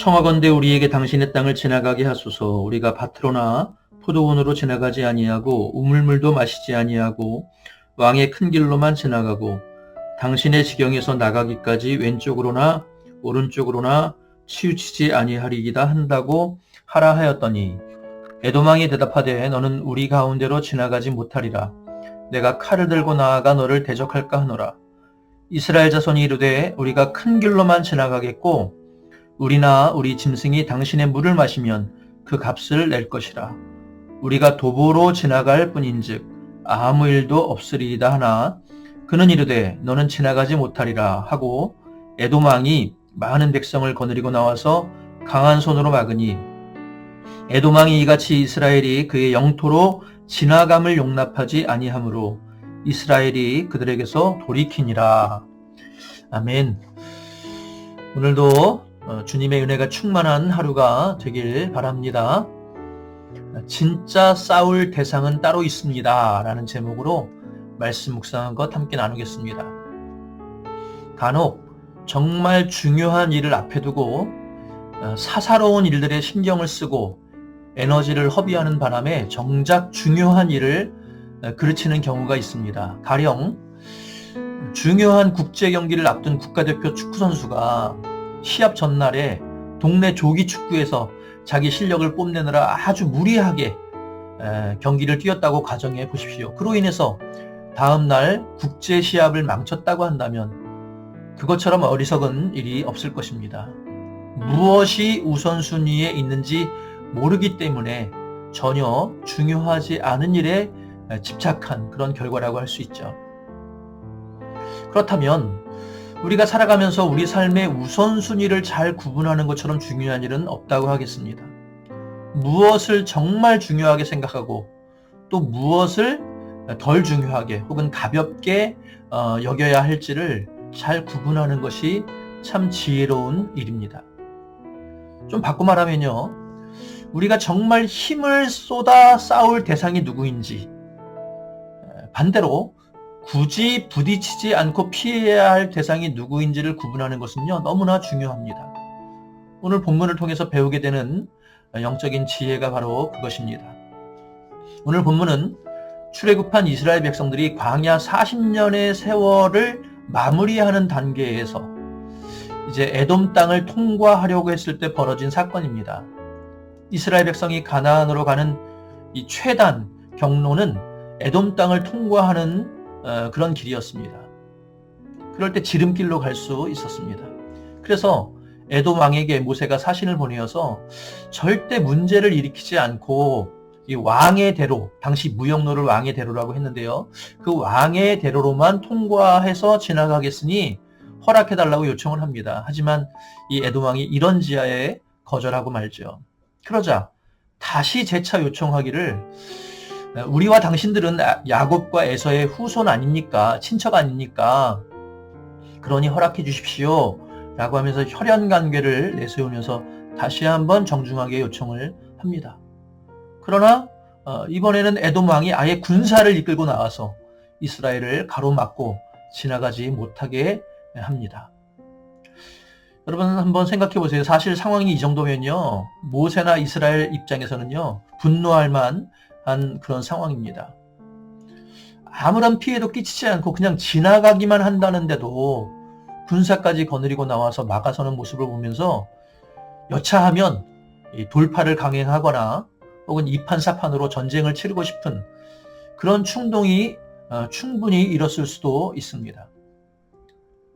청하건대 우리에게 당신의 땅을 지나가게 하소서. 우리가 밭으로나 포도원으로 지나가지 아니하고 우물물도 마시지 아니하고 왕의 큰 길로만 지나가고 당신의 지경에서 나가기까지 왼쪽으로나 오른쪽으로나 치우치지 아니하리이다 한다고 하라 하였더니 에돔왕이 대답하되 너는 우리 가운데로 지나가지 못하리라. 내가 칼을 들고 나아가 너를 대적할까 하노라. 이스라엘 자손이 이르되 우리가 큰 길로만 지나가겠고 우리나 우리 짐승이 당신의 물을 마시면 그 값을 낼 것이라. 우리가 도보로 지나갈 뿐인즉 아무 일도 없으리이다 하나 그는 이르되 너는 지나가지 못하리라 하고 에돔 왕이 많은 백성을 거느리고 나와서 강한 손으로 막으니 에돔 왕이 이같이 이스라엘이 그의 영토로 지나감을 용납하지 아니하므로 이스라엘이 그들에게서 돌이키니라. 아멘. 오늘도 주님의 은혜가 충만한 하루가 되길 바랍니다. 진짜 싸울 대상은 따로 있습니다 라는 제목으로 말씀 묵상한 것 함께 나누겠습니다. 간혹 정말 중요한 일을 앞에 두고 사사로운 일들에 신경을 쓰고 에너지를 허비하는 바람에 정작 중요한 일을 그르치는 경우가 있습니다. 가령 중요한 국제 경기를 앞둔 국가대표 축구선수가 시합 전날에 동네 조기 축구에서 자기 실력을 뽐내느라 아주 무리하게 경기를 뛰었다고 가정해 보십시오. 그로 인해서 다음날 국제 시합을 망쳤다고 한다면 그것처럼 어리석은 일이 없을 것입니다. 무엇이 우선순위에 있는지 모르기 때문에 전혀 중요하지 않은 일에 집착한 그런 결과라고 할 수 있죠. 그렇다면 우리가 살아가면서 우리 삶의 우선순위를 잘 구분하는 것처럼 중요한 일은 없다고 하겠습니다. 무엇을 정말 중요하게 생각하고 또 무엇을 덜 중요하게 혹은 가볍게 여겨야 할지를 잘 구분하는 것이 참 지혜로운 일입니다. 좀 바꿔 말하면요. 우리가 정말 힘을 쏟아 싸울 대상이 누구인지 반대로 굳이 부딪히지 않고 피해야 할 대상이 누구인지를 구분하는 것은요, 너무나 중요합니다. 오늘 본문을 통해서 배우게 되는 영적인 지혜가 바로 그것입니다. 오늘 본문은 출애굽한 이스라엘 백성들이 광야 40년의 세월을 마무리하는 단계에서 이제 에돔 땅을 통과하려고 했을 때 벌어진 사건입니다. 이스라엘 백성이 가나안으로 가는 이 최단 경로는 에돔 땅을 통과하는 그런 길이었습니다. 그럴 때 지름길로 갈 수 있었습니다. 그래서 에돔 왕에게 모세가 사신을 보내어서 절대 문제를 일으키지 않고 이 왕의 대로, 당시 무역로를 왕의 대로라고 했는데요. 그 왕의 대로로만 통과해서 지나가겠으니 허락해달라고 요청을 합니다. 하지만 이 에돔 왕이 이런 지하에 거절하고 말죠. 그러자 다시 재차 요청하기를 우리와 당신들은 야곱과 에서의 후손 아닙니까? 친척 아닙니까? 그러니 허락해 주십시오 라고 하면서 혈연관계를 내세우면서 다시 한번 정중하게 요청을 합니다. 그러나 이번에는 에돔 왕이 아예 군사를 이끌고 나와서 이스라엘을 가로막고 지나가지 못하게 합니다. 여러분 한번 생각해 보세요. 사실 상황이 이 정도면요, 모세나 이스라엘 입장에서는요, 분노할 만한 그런 상황입니다. 아무런 피해도 끼치지 않고 그냥 지나가기만 한다는데도 군사까지 거느리고 나와서 막아서는 모습을 보면서 여차하면 돌파를 강행하거나 혹은 이판사판으로 전쟁을 치르고 싶은 그런 충동이 충분히 일었을 수도 있습니다.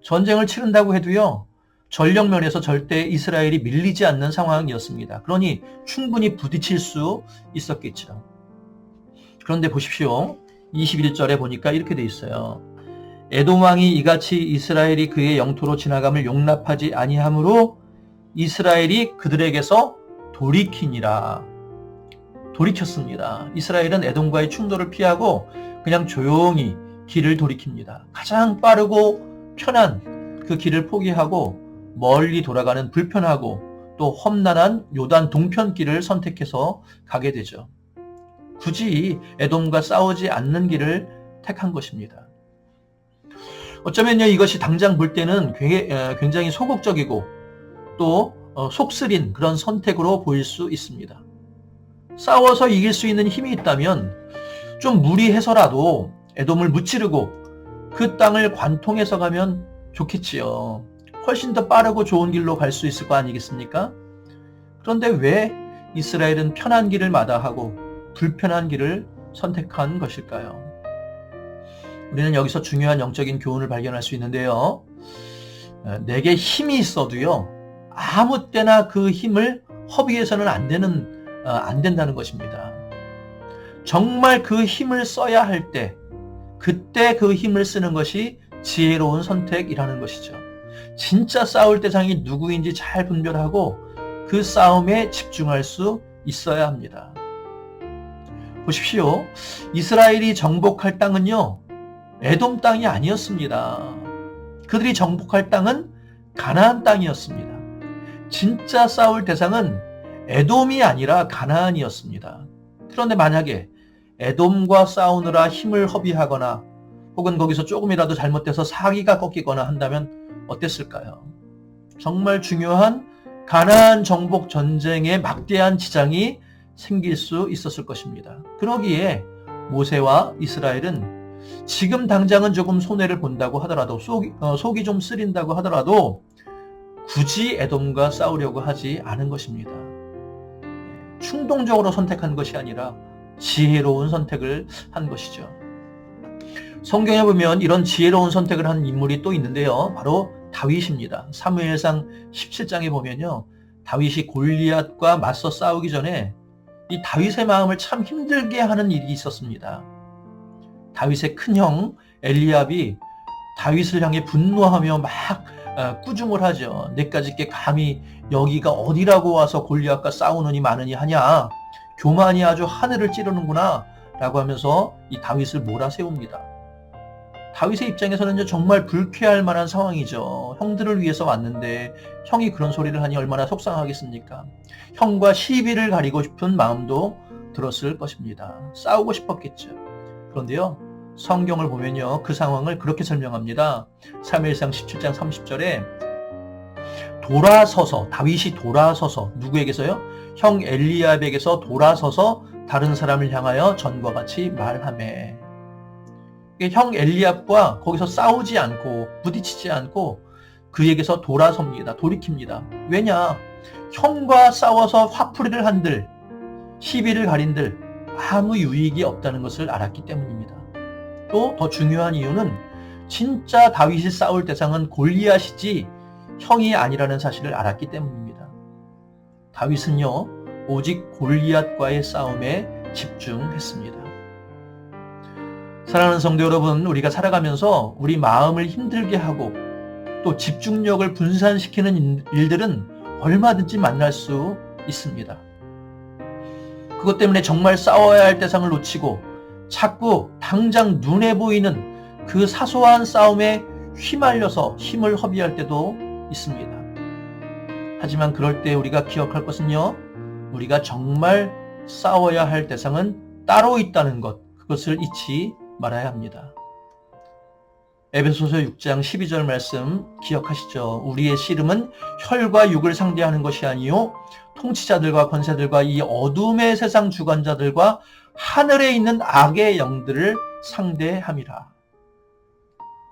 전쟁을 치른다고 해도요, 전력면에서 절대 이스라엘이 밀리지 않는 상황이었습니다. 그러니 충분히 부딪힐 수 있었겠죠. 그런데 보십시오. 21절에 보니까 이렇게 돼 있어요. 에돔 왕이 이같이 이스라엘이 그의 영토로 지나감을 용납하지 아니하므로 이스라엘이 그들에게서 돌이키니라. 돌이켰습니다. 이스라엘은 에돔과의 충돌을 피하고 그냥 조용히 길을 돌이킵니다. 가장 빠르고 편한 그 길을 포기하고 멀리 돌아가는 불편하고 또 험난한 요단 동편길을 선택해서 가게 되죠. 굳이 에돔과 싸우지 않는 길을 택한 것입니다. 어쩌면요, 이것이 당장 볼 때는 굉장히 소극적이고 또 속쓰린 그런 선택으로 보일 수 있습니다. 싸워서 이길 수 있는 힘이 있다면 좀 무리해서라도 에돔을 무찌르고 그 땅을 관통해서 가면 좋겠지요. 훨씬 더 빠르고 좋은 길로 갈 수 있을 거 아니겠습니까? 그런데 왜 이스라엘은 편한 길을 마다하고 불편한 길을 선택한 것일까요? 우리는 여기서 중요한 영적인 교훈을 발견할 수 있는데요. 내게 힘이 있어도요, 아무 때나 그 힘을 허비해서는 안 된다는 것입니다. 정말 그 힘을 써야 할 때, 그때 그 힘을 쓰는 것이 지혜로운 선택이라는 것이죠. 진짜 싸울 대상이 누구인지 잘 분별하고 그 싸움에 집중할 수 있어야 합니다. 보십시오. 이스라엘이 정복할 땅은요, 에돔 땅이 아니었습니다. 그들이 정복할 땅은 가나안 땅이었습니다. 진짜 싸울 대상은 에돔이 아니라 가나안이었습니다. 그런데 만약에 에돔과 싸우느라 힘을 허비하거나 혹은 거기서 조금이라도 잘못돼서 사기가 꺾이거나 한다면 어땠을까요? 정말 중요한 가나안 정복 전쟁에 막대한 지장이 생길 수 있었을 것입니다. 그러기에 모세와 이스라엘은 지금 당장은 조금 손해를 본다고 하더라도 속이 좀 쓰린다고 하더라도 굳이 에돔과 싸우려고 하지 않은 것입니다. 충동적으로 선택한 것이 아니라 지혜로운 선택을 한 것이죠. 성경에 보면 이런 지혜로운 선택을 한 인물이 또 있는데요. 바로 다윗입니다. 사무엘상 17장에 보면요. 다윗이 골리앗과 맞서 싸우기 전에 이 다윗의 마음을 참 힘들게 하는 일이 있었습니다. 다윗의 큰형 엘리압이 다윗을 향해 분노하며 막 꾸중을 하죠. 내까짓게 감히 여기가 어디라고 와서 골리앗과 싸우느니 마느니 하냐. 교만이 아주 하늘을 찌르는구나 라고 하면서 이 다윗을 몰아세웁니다. 다윗의 입장에서는 정말 불쾌할 만한 상황이죠. 형들을 위해서 왔는데 형이 그런 소리를 하니 얼마나 속상하겠습니까? 형과 시비를 가리고 싶은 마음도 들었을 것입니다. 싸우고 싶었겠죠. 그런데요, 성경을 보면요, 그 상황을 그렇게 설명합니다. 사무엘상 17장 30절에 다윗이 돌아서서 누구에게서요? 형 엘리압에게서 돌아서서 다른 사람을 향하여 전과 같이 말하매. 형 엘리압과 거기서 싸우지 않고 부딪히지 않고 그에게서 돌아섭니다. 돌이킵니다. 왜냐? 형과 싸워서 화풀이를 한들 시비를 가린들 아무 유익이 없다는 것을 알았기 때문입니다. 또 더 중요한 이유는 진짜 다윗이 싸울 대상은 골리앗이지 형이 아니라는 사실을 알았기 때문입니다. 다윗은요, 오직 골리앗과의 싸움에 집중했습니다. 사랑하는 성도 여러분, 우리가 살아가면서 우리 마음을 힘들게 하고 또 집중력을 분산시키는 일들은 얼마든지 만날 수 있습니다. 그것 때문에 정말 싸워야 할 대상을 놓치고 자꾸 당장 눈에 보이는 그 사소한 싸움에 휘말려서 힘을 허비할 때도 있습니다. 하지만 그럴 때 우리가 기억할 것은요, 우리가 정말 싸워야 할 대상은 따로 있다는 것, 그것을 잊지 말아야 합니다. 에베소서 6장 12절 말씀 기억하시죠? 우리의 씨름은 혈과 육을 상대하는 것이 아니요 통치자들과 권세들과 이 어둠의 세상 주관자들과 하늘에 있는 악의 영들을 상대함이라.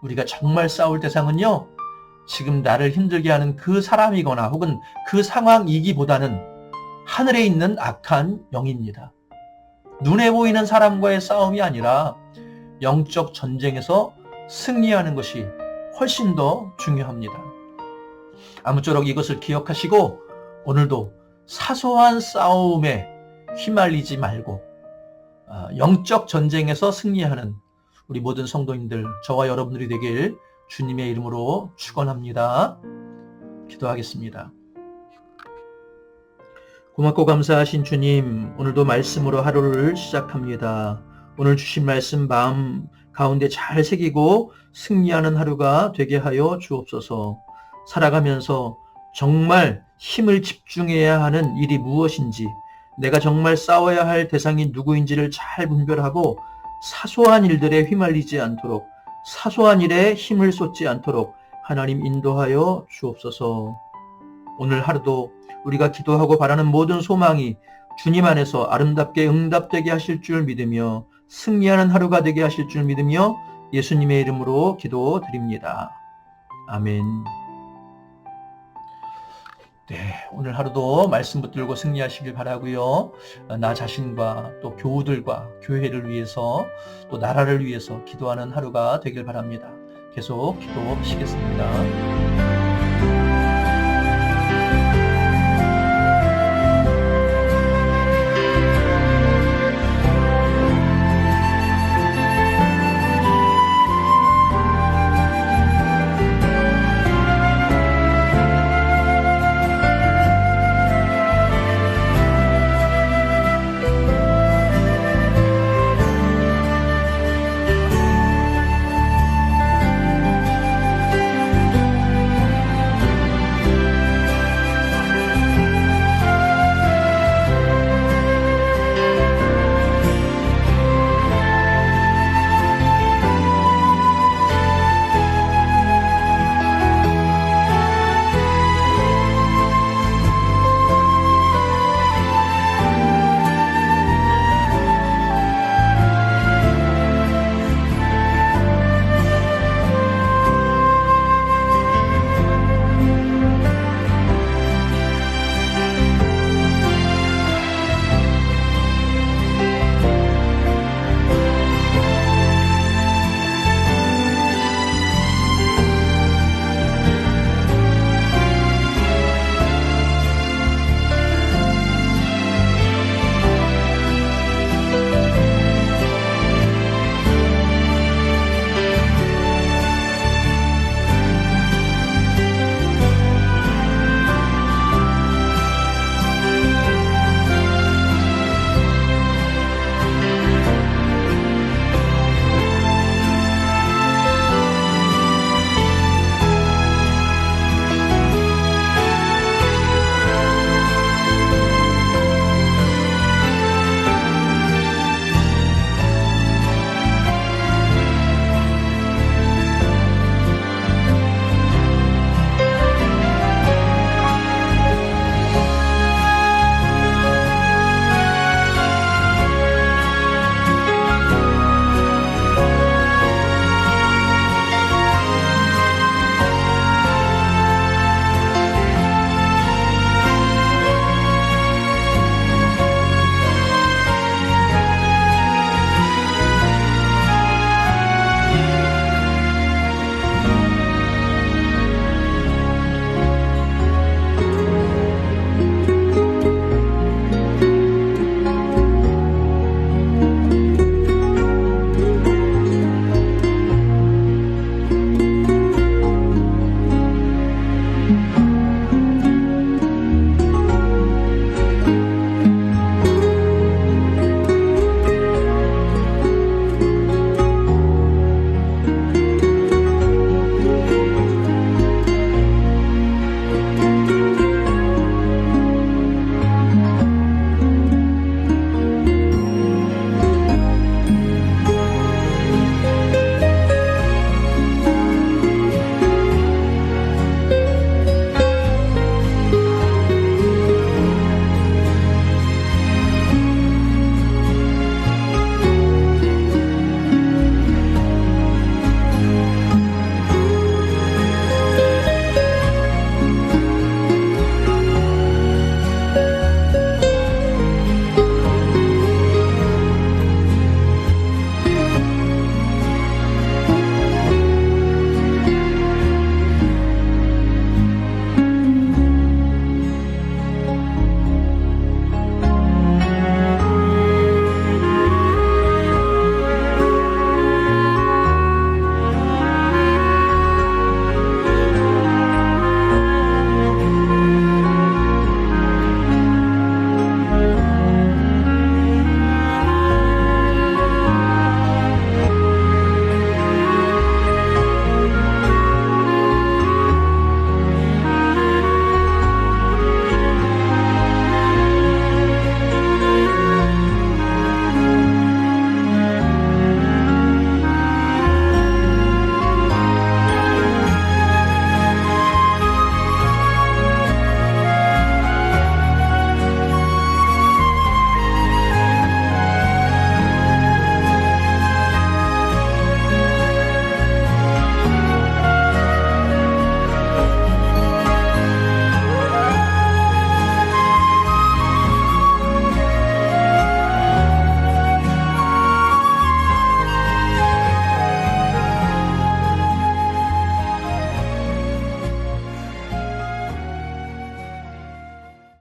우리가 정말 싸울 대상은요, 지금 나를 힘들게 하는 그 사람이거나 혹은 그 상황이기보다는 하늘에 있는 악한 영입니다. 눈에 보이는 사람과의 싸움이 아니라 영적 전쟁에서 승리하는 것이 훨씬 더 중요합니다. 아무쪼록 이것을 기억하시고 오늘도 사소한 싸움에 휘말리지 말고 영적 전쟁에서 승리하는 우리 모든 성도님들, 저와 여러분들이 되길 주님의 이름으로 축원합니다. 기도하겠습니다. 고맙고 감사하신 주님, 오늘도 말씀으로 하루를 시작합니다. 오늘 주신 말씀 마음 가운데 잘 새기고 승리하는 하루가 되게 하여 주옵소서. 살아가면서 정말 힘을 집중해야 하는 일이 무엇인지, 내가 정말 싸워야 할 대상이 누구인지를 잘 분별하고 사소한 일들에 휘말리지 않도록, 사소한 일에 힘을 쏟지 않도록 하나님 인도하여 주옵소서. 오늘 하루도 우리가 기도하고 바라는 모든 소망이 주님 안에서 아름답게 응답되게 하실 줄 믿으며 승리하는 하루가 되게 하실 줄 믿으며 예수님의 이름으로 기도드립니다. 아멘. 네, 오늘 하루도 말씀 붙들고 승리하시길 바라고요. 나 자신과 또 교우들과 교회를 위해서 또 나라를 위해서 기도하는 하루가 되길 바랍니다. 계속 기도하시겠습니다.